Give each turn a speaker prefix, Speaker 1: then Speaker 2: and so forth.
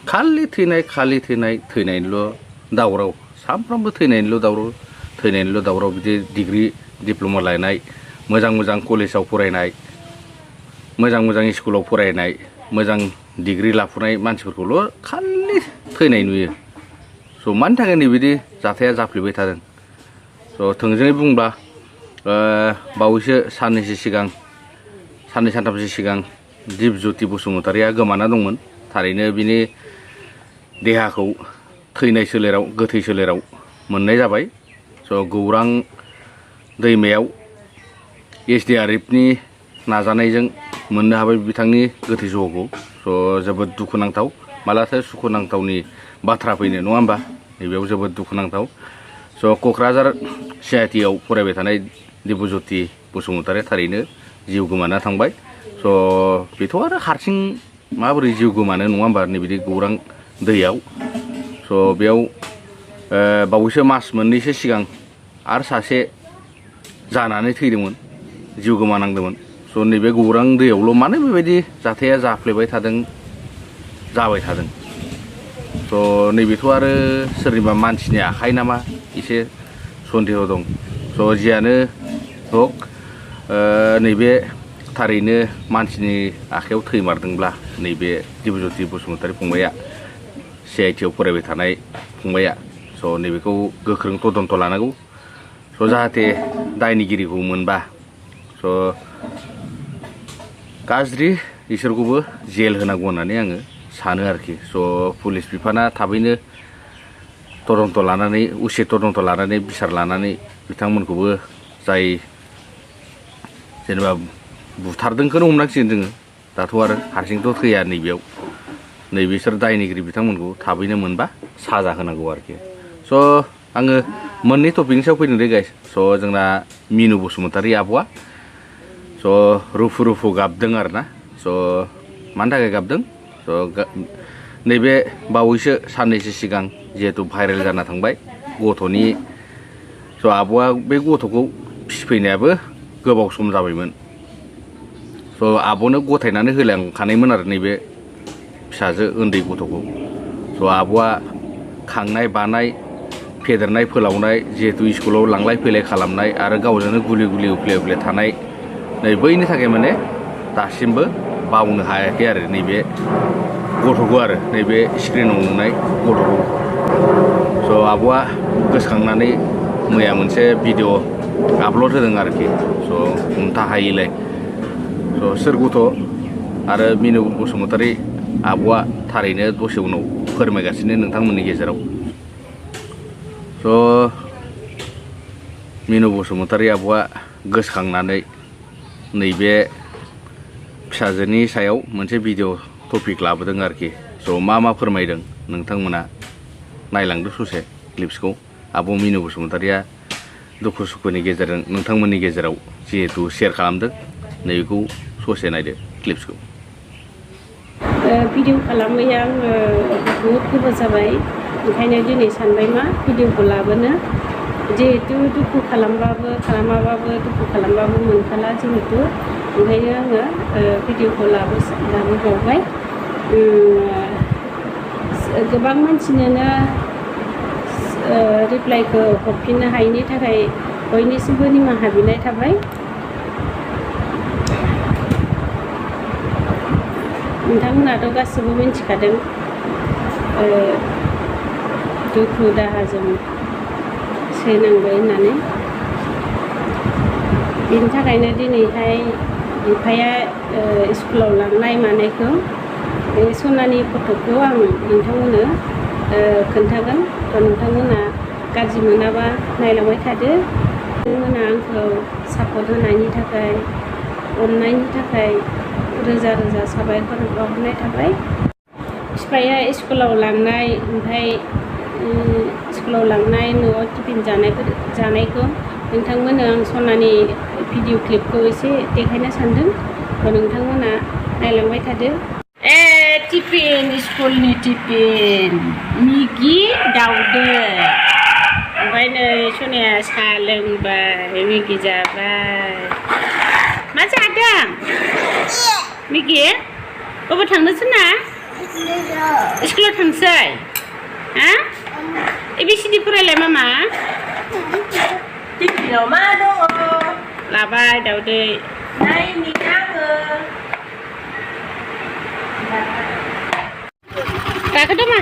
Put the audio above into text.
Speaker 1: खालि थैनायनिल' दावराव सानफ्रामबो थैनायनिल' दावराव बिदि डिग्री डिप्ल'मा लायनाय मोजां कलेजाव फरायनाय मोजां स्कुलाव फरायनाय मोजां डिग्री लाफुनाय मानसिफोरखौल' खालि थैनाय नुयो स' मानि थाखाय बिदि जाथाया जाफ्लेबाय थादों स' थोंजोङै बुंब्ला बावैसो साननै सानथामसो सिगां दिपज्यति बसुमतारिया गोमाना दंमोन थारैनो बिनि देहाखौ थैनाय सोलेराव गोथै सोलेराव मोननाय जाबाय स' गौरां दैमायाव SDRFनि नाजानायजों मोननो हाबाय बिथांनि गोथै सह'खौ स' जोबोद दुखुनांथाव मालाथो सुखुनांथावनि बाथ्रा फैनो नङा होमबा नैबेयाव जोबोद दुखुनांथाव स' क'क्राझार CITआव फरायबाय थानाय दिपज्यति बसुमतारिया थारैनो जिउ गोमाना थांबाय स' बेथ' आरो हारसिं माबोरै जिउ गोमानो नङा होमबा नैबिदि गौरां दैयाव स' बेयाव बावैसो मास मोननैसो सिगां आरो सासे जानानै थैदोंमोन जिउ गोमानांदोंमोन स' नैबे गौरां दैयावल' मानो बेबायदि जाथाया जाफ्लेबाय थादों जाबाय थादों स' नैबेथ' आरो सोरनिबा मानसिनि आखाइ नामा एसे सन्देह दं स' जियानो हक नैबे थारैनो मानसिनि आखायाव थैमारदोंब्ला नैबे दिपज्यति बसुमतारि फंबाया CITआव फरायबाय थानाय फंबाया स' नैबेखौ गोख्रों तदन्त लानांगौ स' जाहाथे दायनिगिरिखौ मोनबा स' गाज्रि इसोरखौबो जेल होनांगौ होननानै आङो सानो आरोखि स' पुलिस बिफाना थाबैनो तदन्त लानानै उसित तदन्त लानानै बिसार लानानै बिथांमोनखौबो जाय जेनेबा बुथारदोंखौनो हमनांसिगोन जोङो दाथ' आरो हारसिंथ' थैया नैबेयाव नैबेसोर दायनिगिरि बिथांमोनखौ थाबैनो मोनबा साजा होनांगौ आरोखि स' आङो मोननै टपिकनि सायाव फैदों दे गाइस स' जोंना मिनु बसुमतारि आब'आ स' रुफु गाबदों आरोना स' मानि थाखाय गाबदों स' नैबे बावैसो साननैसो सिगां जिहेतु भाइरेल जाना थांबाय गथ'नि स' आब'आ बे गथ'खौ फिसिफैनायाबो गोबाव सम जाबायमोन स' आब'नो गथायनानै होलांखानायमोन आरो नैबे फिसाजो उन्दै गथ'खौ स' आब'आ खांनाय बानाय फेदेरनाय फोलावनाय जिहेतु स्कुलाव लांलाय फैलाय खालामनाय आरो गावजोंनो गुलि उफ्ले थानाय नै बैनि थाखाय माने दासिमबो बावनो हायाखै आरो नैबे गथ'खौ आरो नैबे स्क्रिनाव नुनाय गथ'खौ स' आब'आ गोसोखांनानै मैया मोनसे भिडिअ आपल'ड होदों आरोखि स' हमथाहायैलाय स' सोर गथ' आरो मिनु बसुमतारि आब'आ थारैनो दसे उनाव फोरमायगासिनो नोंथांमोननि गेजेराव स' मिनु बसुमतारि आब'आ गोसोखांनानै नैबे फिसाजोनि सायाव मोनसे भिडिअ टपिक लाबोदों आरोखि स' मा फोरमायदों नोंथांमोना नायलांदो ससे क्लिप्सखौ आब' मिनु बसुमतारिया दुखु सुखुनि गेजेरजों नोंथांमोननि गेजेराव जिहेतु शेयार खालामदों नैबेखौ ससे नायदो क्लिप्सखौ
Speaker 2: भिडिअ खालामैया आङो बहुद गोबाव जाबाय ओंखायनो दिनै सानबाय मा भिडिअखौ लाबोनो जिहेतु दुखु खालामाबाबो दुखु खालामबाबो मोनखाला जिहेतु ओंखायनो आङो भिडिअखौ लाबोबावबाय गोबां मानसिनोनो रिप्लाइखौ हरफिननो हायैनि थाखाय बयनिसिमबो निमाहा बिनाय थाबाय नोंथांमोनाथ' गासिबो मिन्थिखादों दुखु दाहाजों सैनांबाय होननानै बेनि थाखायनो दिनैहाय बिफाया स्कुलाव लांनाय मानायखौ बे सनानि फट'खौ आं नोंथांमोननो खोन्थागोन थ' नोंथांमोना गाज्रि मोनाबा नायलांबाय थादो नोंथांमोना आंखौ सापर्ट होनायनि थाखाय अननायनि थाखाय रोजा साबायखर बावहरनाय थाबाय बिफाया स्कुलाव लांनाय ओमफ्राय स्कुलाव लांनाय न'आव टिफिन जानायखौ नोंथांमोननो आं सनानि भिडिअ क्लिपखौ एसे देखायनो सानदों थ' नोंथांमोना नायलांबाय थादो टिफिन स्कुलनि टिफिन मिगि दाउदो ओमफ्राय नै सनाया साहा लोंबाय मिगि जाबाय मा जादों मिगि बबाव थांनोसै ना स्कुलाव थांसै हा ABCD फरायलाय मामा
Speaker 3: टिफिनाव मा दङ
Speaker 2: लाबाय दाउदै
Speaker 3: नायनि आङो
Speaker 2: गाखोदो मा